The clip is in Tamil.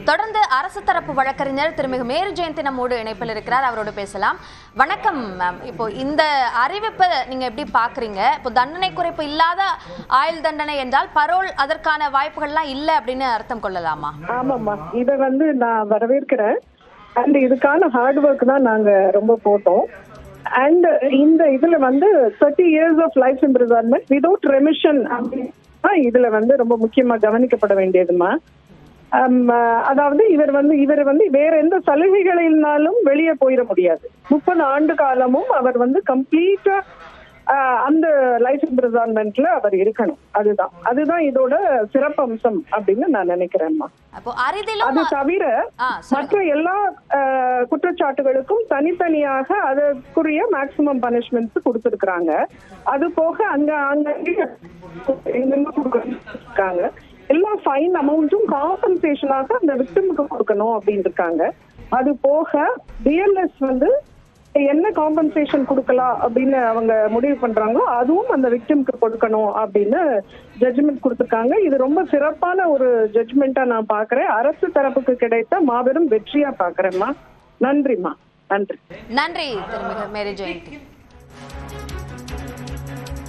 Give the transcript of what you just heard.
தொடர்ந்து அரசு தரப்பு வழக்கறிஞர் திருமிகு மேரி ஜெயந்தி நம்மோடு இணைப்பில் இருக்கிறார். அவரோடு பேசலாம். வணக்கம் மேம். இப்போ இந்த அறிவிப்பை நீங்க எப்படி பாக்குறீங்க? இப்போ தண்டனை குறைப்பு இல்லாத ஆயுள் தண்டனை என்றால் பரோல் அதற்கான வாய்ப்புகள்லாம் இல்ல அப்படின்னு அர்த்தம் கொள்ளலாமா? ஆமாம்மா, இதை நான் வரவேற்கிறேன். அண்ட் இதுக்கான ஹார்ட் ஒர்க் தான் நாங்க ரொம்ப போட்டோம். அண்ட் இந்த இதுல 30 years of life imprisonment without remission அப்படின்னா இதுல ரொம்ப முக்கியமா கவனிக்கப்பட வேண்டியதுமா. அதாவது இவர் வேற எந்த சலுகைகளினாலும் வெளியே போயிட முடியாது. 30 ஆண்டு காலமும் அவர் கம்ப்ளீட்டா அந்த லைஃப் இம்ப்ரிசன்மெண்ட்ல அவர் இருக்கணும். அதுதான் இதோட சிறப்பம்சம் அப்படின்னு நான் நினைக்கிறேன்மா. அது தவிர மற்ற எல்லா குற்றச்சாட்டுகளுக்கும் தனித்தனியாக அதற்குரிய மேக்சிமம் பனிஷ்மெண்ட்ஸ் கொடுத்திருக்காங்க. அது போக அங்க எல்லா ஃபைன் அமௌண்ட்டும் காம்பன்சேஷனாக அந்த விக்டிமுக்கு கொடுக்கணும் அப்படின்னு இருக்காங்க. அது போக பிஎல்எஸ் என்ன காம்பன்சேஷன் கொடுக்கலாம் அப்படின்னு அவங்க முடிவு பண்றாங்களோ அதுவும் அந்த விக்டிமுக்கு கொடுக்கணும் அப்படின்னு ஜட்ஜ்மெண்ட் கொடுத்திருக்காங்க. இது ரொம்ப சிறப்பான ஒரு ஜட்ஜ்மெண்டா நான் பாக்குறேன். அரசு தரப்புக்கு கிடைத்த மாபெரும் வெற்றியா பாக்குறேன்மா. நன்றிமா. நன்றி. நன்றி திருமிகு மேரி ஜெயந்தி.